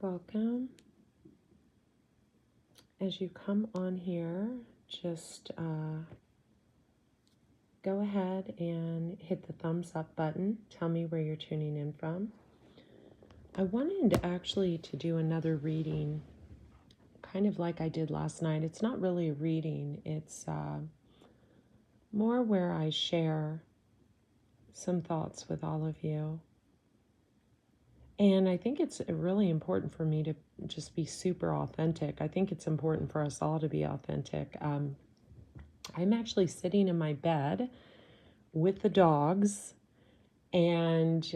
Welcome. As you come on here, just go ahead and hit the thumbs up button. Tell me where you're tuning in from. I wanted to do another reading, kind of like I did last night. It's not really a reading. It's more where I share some thoughts with all of you. And I think it's really important for me to just be super authentic. I think it's important for us all to be authentic. I'm actually sitting in my bed with the dogs, and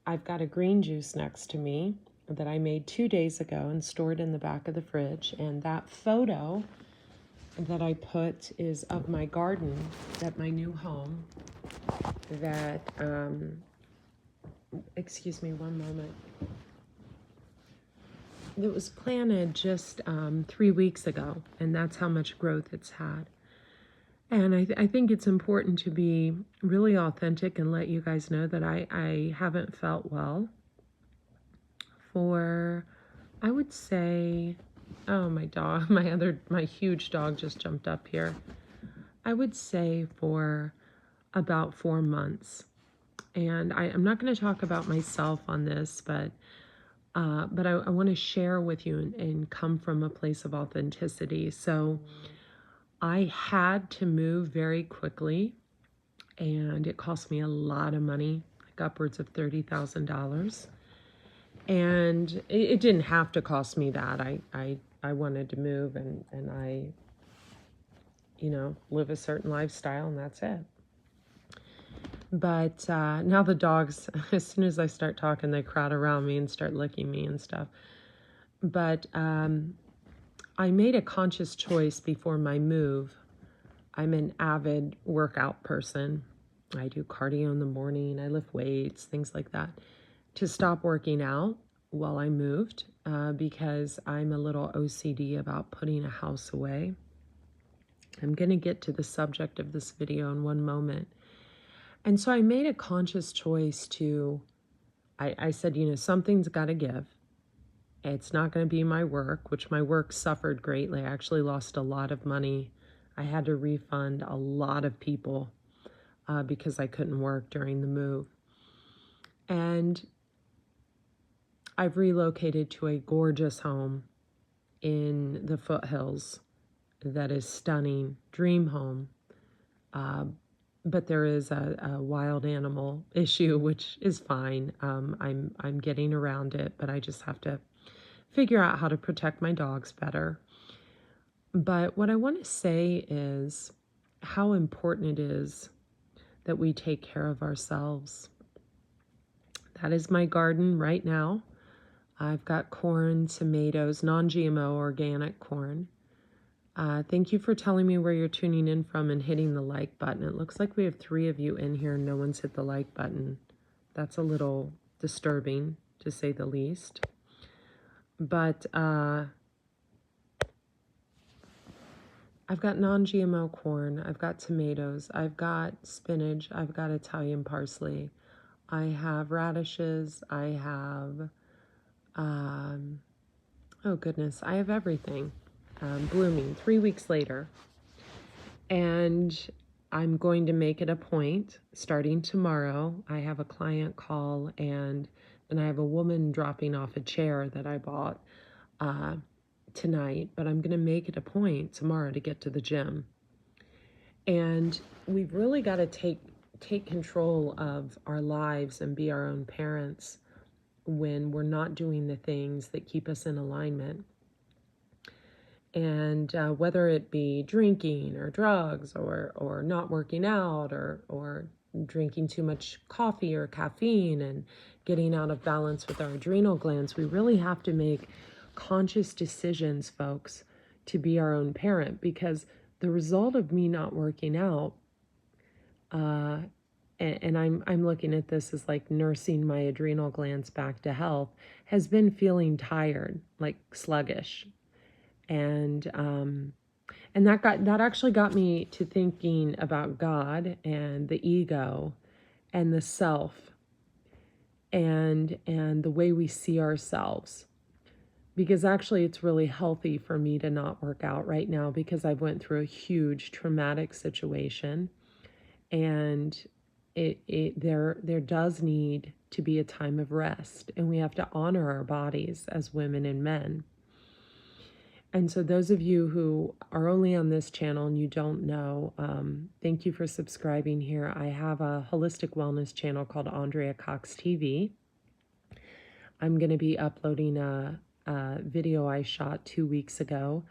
I've got a green juice next to me that I made 2 days ago and stored in the back of the fridge. And that photo that I put is of my garden at my new home that, excuse me one moment, it was planted just 3 weeks ago, and that's how much growth it's had. And I think it's important to be really authentic and let you guys know that I haven't felt well for, I would say, oh, my dog, my huge dog just jumped up here. I would say for about 4 months. And I'm not going to talk about myself on this, but I want to share with you and come from a place of authenticity. So I had to move very quickly, and it cost me a lot of money, like upwards of $30,000. And it didn't have to cost me that. I wanted to move and I, live a certain lifestyle, and that's it. But now the dogs, as soon as I start talking, they crowd around me and start licking me and stuff. But I made a conscious choice before my move. I'm an avid workout person. I do cardio in the morning. I lift weights, things like that. To stop working out while I moved because I'm a little OCD about putting a house away. I'm going to get to the subject of this video in one moment. And so I made a conscious choice to, I said, something's got to give. It's not going to be my work, which my work suffered greatly. I actually lost a lot of money. I had to refund a lot of people because I couldn't work during the move. And I've relocated to a gorgeous home in the foothills that is stunning, dream home. But there is a wild animal issue, which is fine. I'm getting around it, but I just have to figure out how to protect my dogs better. But what I want to say is how important it is that we take care of ourselves. That is my garden right now. I've got corn, tomatoes, non-GMO organic corn. Thank you for telling me where you're tuning in from and hitting the like button. It looks like we have 3 of you in here and no one's hit the like button. That's a little disturbing, to say the least. But I've got non-GMO corn. I've got tomatoes. I've got spinach. I've got Italian parsley. I have radishes. I have, oh goodness, I have everything. Blooming 3 weeks later. And I'm going to make it a point starting tomorrow. I have a client call and I have a woman dropping off a chair that I bought tonight, but I'm going to make it a point tomorrow to get to the gym. And we've really got to take control of our lives and be our own parents when we're not doing the things that keep us in alignment. And whether it be drinking or drugs or not working out or drinking too much coffee or caffeine and getting out of balance with our adrenal glands, we really have to make conscious decisions, folks, to be our own parent, because the result of me not working out, and I'm looking at this as like nursing my adrenal glands back to health, has been feeling tired, like sluggish. And that actually got me to thinking about God and the ego and the self and the way we see ourselves. because actually it's really healthy for me to not work out right now because I went through a huge traumatic situation, and there does need to be a time of rest, and we have to honor our bodies as women and men. And so those of you who are only on this channel and you don't know, thank you for subscribing here. I have a holistic wellness channel called Andrea Cox TV. I'm going to be uploading a video I shot 2 weeks ago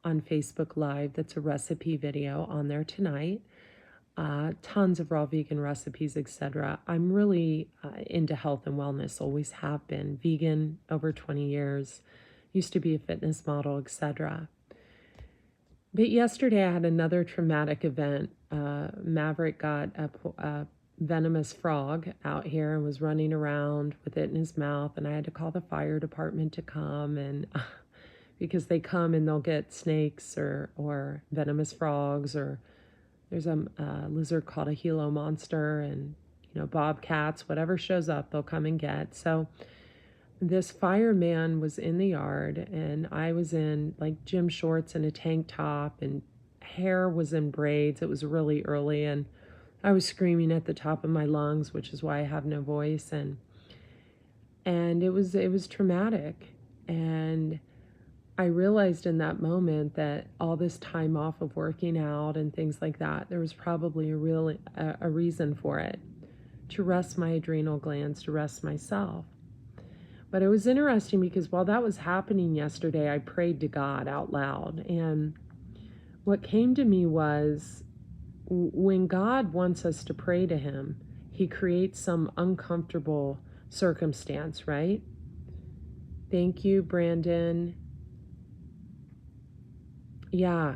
on Facebook Live that's a recipe video on there tonight. Tons of raw vegan recipes, etc. I'm really into health and wellness, always have been. Vegan over 20 years, used to be a fitness model, etc. But yesterday I had another traumatic event. Maverick got a venomous frog out here and was running around with it in his mouth, and I had to call the fire department to come, and because they come and they'll get snakes or venomous frogs, or there's a lizard called a Gila monster, and bobcats, whatever shows up, they'll come and get. So this fireman was in the yard, and I was in like gym shorts and a tank top, and hair was in braids. It was really early, and I was screaming at the top of my lungs, which is why I have no voice, and it was traumatic. And I realized in that moment that all this time off of working out and things like that, there was probably a reason for it, to rest my adrenal glands, to rest myself. But it was interesting because while that was happening yesterday, I prayed to God out loud. And what came to me was, when God wants us to pray to him, he creates some uncomfortable circumstance, right? Thank you, Brandon. Yeah,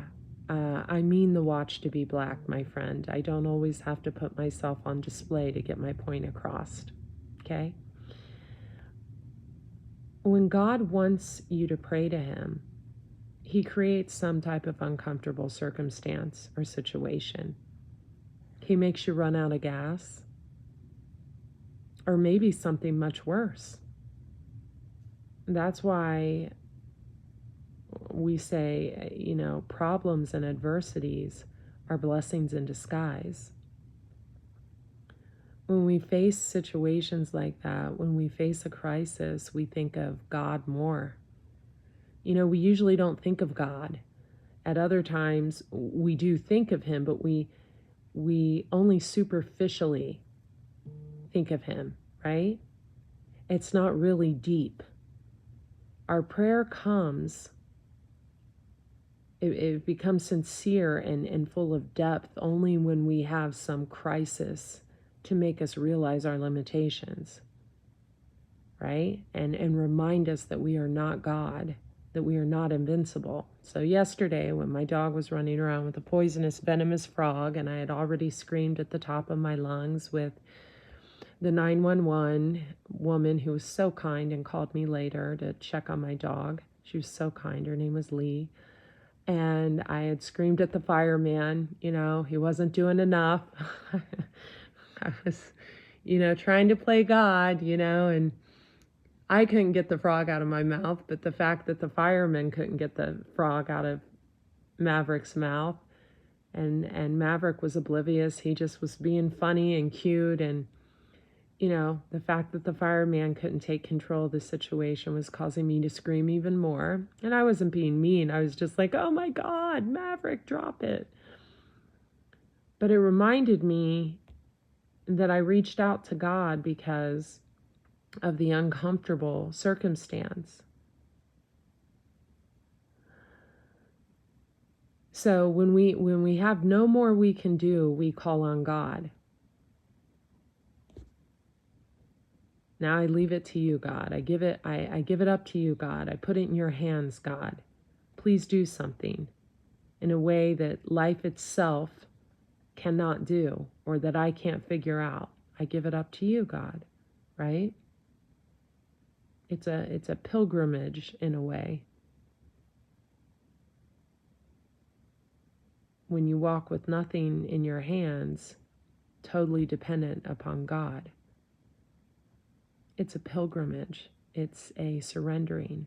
I mean the watch to be black, my friend. I don't always have to put myself on display to get my point across, okay? When God wants you to pray to him, he creates some type of uncomfortable circumstance or situation. He makes you run out of gas, or maybe something much worse. That's why we say, problems and adversities are blessings in disguise. When we face situations like that, when we face a crisis, we think of God more. We usually don't think of God. At other times, we do think of him, but we only superficially think of him, right? It's not really deep. Our prayer comes, it becomes sincere and full of depth only when we have some crisis to make us realize our limitations, right? And remind us that we are not God, that we are not invincible. So yesterday, when my dog was running around with a poisonous, venomous frog, and I had already screamed at the top of my lungs with the 911 woman, who was so kind and called me later to check on my dog. She was so kind. Her name was Lee. And I had screamed at the fireman, he wasn't doing enough. I was, trying to play God, and I couldn't get the frog out of my mouth, but the fact that the fireman couldn't get the frog out of Maverick's mouth, and Maverick was oblivious. He just was being funny and cute, and the fact that the fireman couldn't take control of the situation was causing me to scream even more. And I wasn't being mean. I was just like, oh my God, Maverick, drop it. But it reminded me that I reached out to God because of the uncomfortable circumstance. So when we have no more we can do, we call on God. Now I leave it to you, God. I give it up to you, God. I put it in your hands, God. Please do something in a way that life itself cannot do, or that I can't figure out. I give it up to you, God, right? It's a pilgrimage in a way. When you walk with nothing in your hands, totally dependent upon God. It's a pilgrimage. It's a surrendering.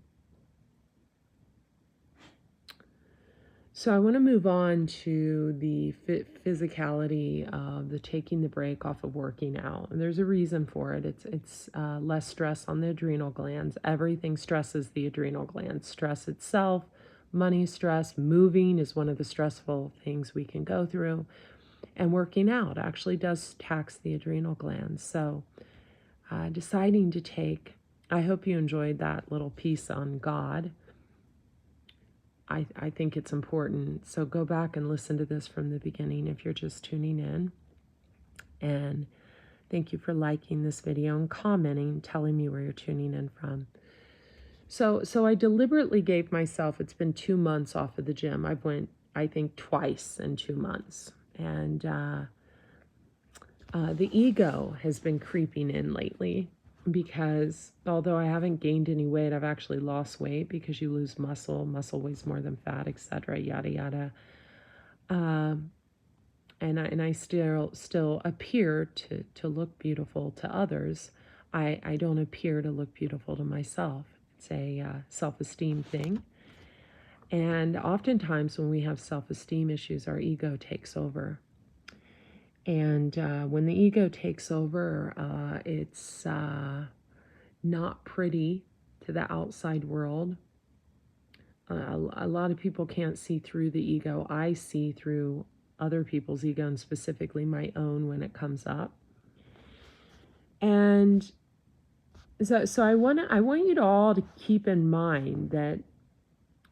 So I want to move on to the physicality of the taking the break off of working out. And there's a reason for it. It's less stress on the adrenal glands. Everything stresses the adrenal glands. Stress itself, money stress, moving is one of the stressful things we can go through. And working out actually does tax the adrenal glands. So deciding to take, I hope you enjoyed that little piece on God. I think it's important. So go back and listen to this from the beginning if you're just tuning in. And thank you for liking this video and commenting, telling me where you're tuning in from. So I deliberately gave myself, it's been 2 months off of the gym. I've went, I think, twice in 2 months. And the ego has been creeping in lately, because although I haven't gained any weight, I've actually lost weight, because you lose muscle. Muscle weighs more than fat, etc. Yada yada. And I still appear to look beautiful to others. I don't appear to look beautiful to myself. It's a self-esteem thing. And oftentimes when we have self-esteem issues, our ego takes over. And when the ego takes over, it's not pretty to the outside world. A lot of people can't see through the ego. I see through other people's ego, and specifically my own when it comes up. And so I want you to all to keep in mind that,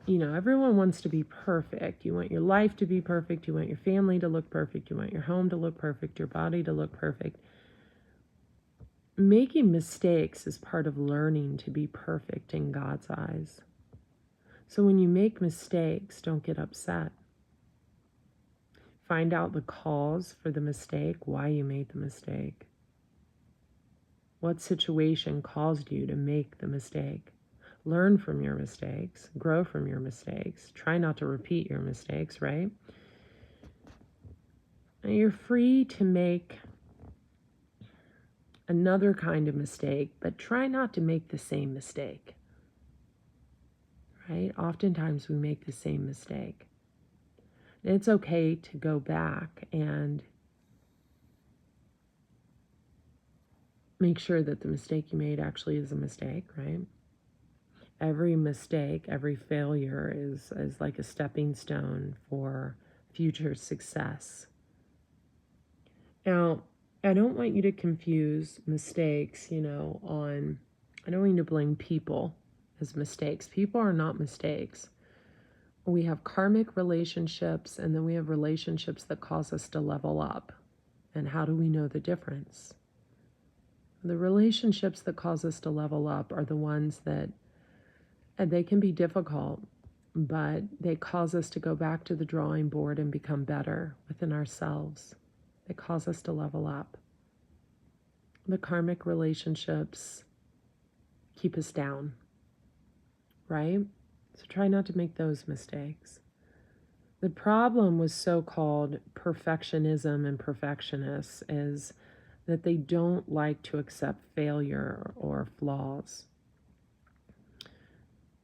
you know, everyone wants to be perfect. You want your life to be perfect. You want your family to look perfect. You want your home to look perfect, your body to look perfect. Making mistakes is part of learning to be perfect in God's eyes. So when you make mistakes, don't get upset. Find out the cause for the mistake, why you made the mistake. What situation caused you to make the mistake? Learn from your mistakes, grow from your mistakes. Try not to repeat your mistakes, right? And you're free to make another kind of mistake, but try not to make the same mistake, right? Oftentimes we make the same mistake. And it's okay to go back and make sure that the mistake you made actually is a mistake, right? Every mistake, every failure is like a stepping stone for future success. Now, I don't want you to confuse mistakes, I don't want you to blame people as mistakes. People are not mistakes. We have karmic relationships, and then we have relationships that cause us to level up. And how do we know the difference? The relationships that cause us to level up are the ones that, and they can be difficult, but they cause us to go back to the drawing board and become better within ourselves. They cause us to level up. The karmic relationships keep us down, right? So try not to make those mistakes. The problem with so-called perfectionism and perfectionists is that they don't like to accept failure or flaws.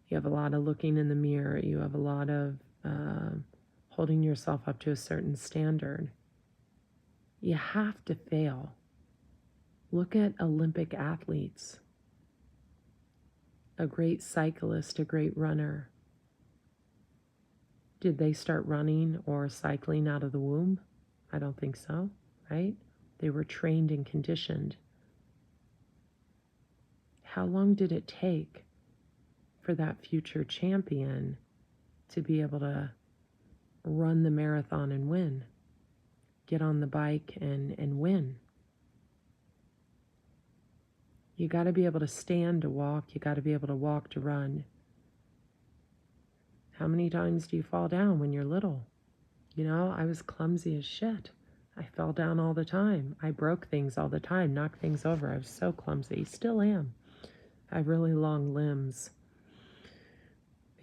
You have a lot of looking in the mirror. You have a lot of holding yourself up to a certain standard. You have to fail. Look at Olympic athletes. A great cyclist, a great runner. Did they start running or cycling out of the womb? I don't think so, right? They were trained and conditioned. How long did it take for that future champion to be able to run the marathon and win? Get on the bike and win. You got to be able to stand to walk. You got to be able to walk to run. How many times do you fall down when you're little? I was clumsy as shit. I fell down all the time. I broke things all the time, knocked things over. I was so clumsy. Still am. I have really long limbs.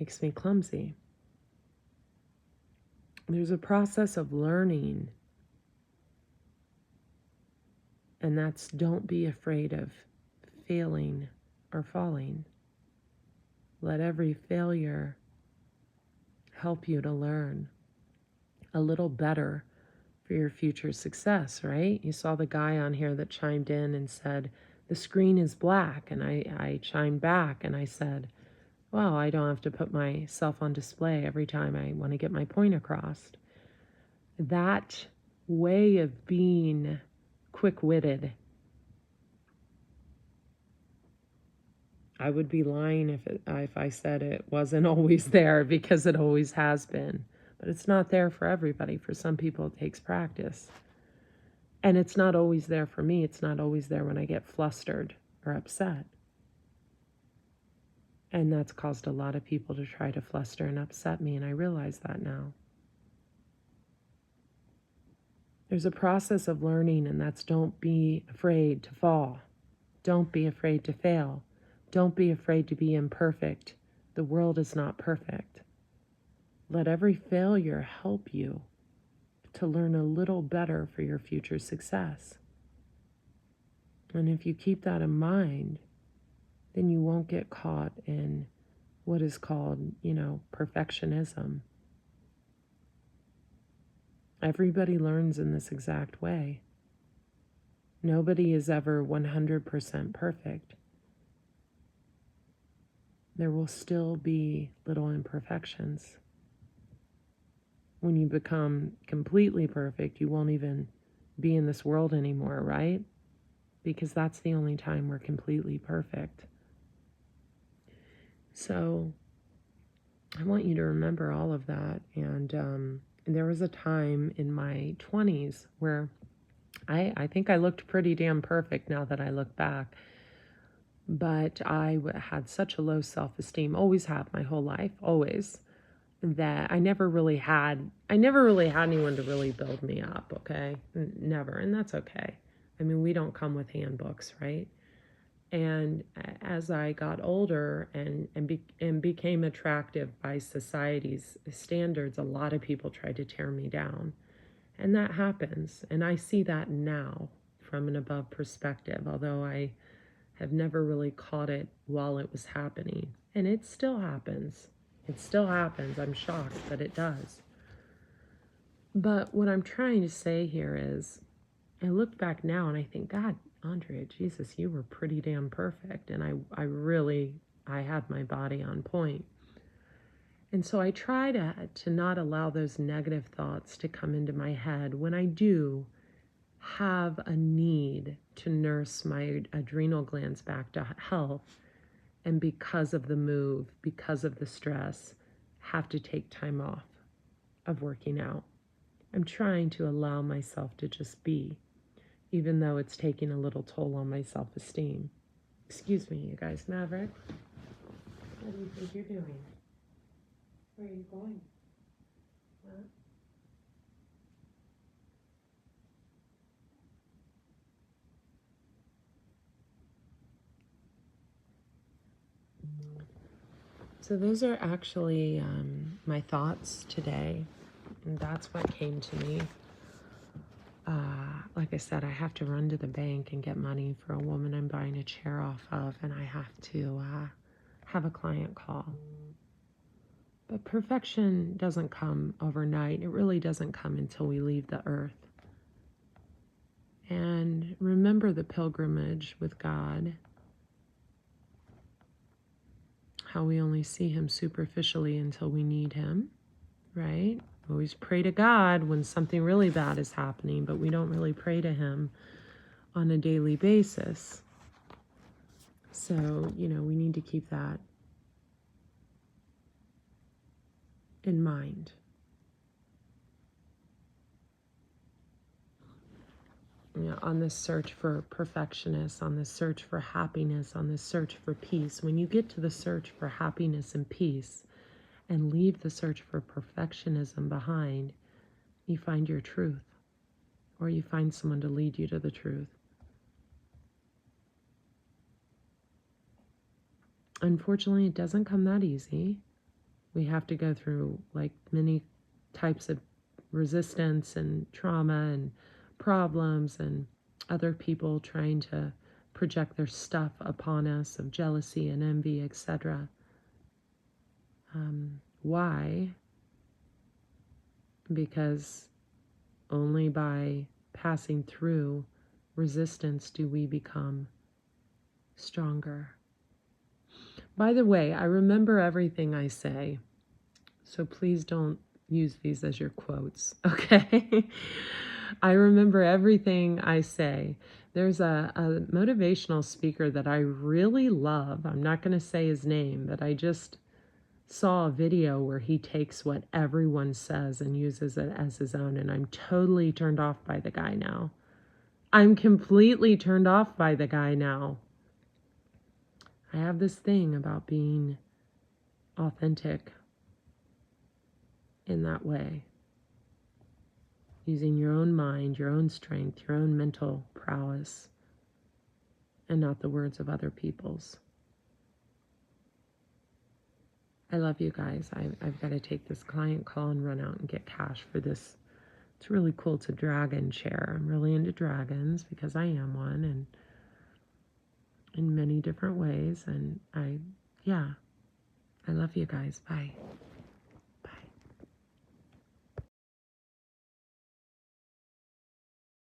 Makes me clumsy. There's a process of learning. And that's, don't be afraid of failing or falling. Let every failure help you to learn a little better for your future success, right? You saw the guy on here that chimed in and said, the screen is black. And I chimed back and I said, well, I don't have to put myself on display every time I want to get my point across. That way of being quick-witted, I would be lying if I said it wasn't always there, because it always has been. But it's not there for everybody. For some people, it takes practice. And it's not always there for me. It's not always there when I get flustered or upset. And that's caused a lot of people to try to fluster and upset me, and I realize that now. There's a process of learning, and that's don't be afraid to fall. Don't be afraid to fail. Don't be afraid to be imperfect. The world is not perfect. Let every failure help you to learn a little better for your future success. And if you keep that in mind, then you won't get caught in what is called, perfectionism. Everybody learns in this exact way. Nobody is ever 100% perfect. There will still be little imperfections. When you become completely perfect, you won't even be in this world anymore, right? Because that's the only time we're completely perfect. So I want you to remember all of that. And there was a time in my 20s where I think I looked pretty damn perfect now that I look back. But I had such a low self-esteem, always have my whole life, always, that I never really had anyone to really build me up, okay? Never, and that's okay. I mean, we don't come with handbooks, right? And as I got older and became attractive by society's standards, a lot of people tried to tear me down. And that happens. And I see that now from an above perspective, although I have never really caught it while it was happening. And it still happens. It still happens. I'm shocked, but it does. But what I'm trying to say here is, I look back now and I think, God, Andrea, Jesus, you were pretty damn perfect. And I had my body on point. And so I try to not allow those negative thoughts to come into my head when I do have a need to nurse my adrenal glands back to health. And because of the move, because of the stress, have to take time off of working out. I'm trying to allow myself to just be, even though it's taking a little toll on my self-esteem. Excuse me, you guys. Maverick, what do you think you're doing? Where are you going? What? So those are actually my thoughts today, and that's what came to me. Like I said, I have to run to the bank and get money for a woman I'm buying a chair off of, and I have to have a client call. But perfection doesn't come overnight. It really doesn't come until we leave the earth. And remember the pilgrimage with God, how we only see him superficially until we need him, right? We always pray to God when something really bad is happening, but we don't really pray to him on a daily basis. So, we need to keep that in mind. On this search for perfectionists, on this search for happiness, on this search for peace, when you get to the search for happiness and peace and leave the search for perfectionism behind, you find your truth, or you find someone to lead you to the truth. Unfortunately, it doesn't come that easy. We have to go through like many types of resistance and trauma and problems and other people trying to project their stuff upon us of jealousy and envy, etc. Why? because only by passing through resistance do we become stronger. By the way, I remember everything I say, so please don't use these as your quotes, okay? I remember everything I say. There's a motivational speaker that I really love. I'm not going to say his name, but I just saw a video where he takes what everyone says and uses it as his own, and I'm totally turned off by the guy now. I'm completely turned off by the guy now. I have this thing about being authentic in that way. Using your own mind, your own strength, your own mental prowess, and not the words of other people's. I love you guys. I've got to take this client call and run out and get cash for this. It's really cool. It's a dragon chair. I'm really into dragons because I am one, and in many different ways. And I love you guys. Bye.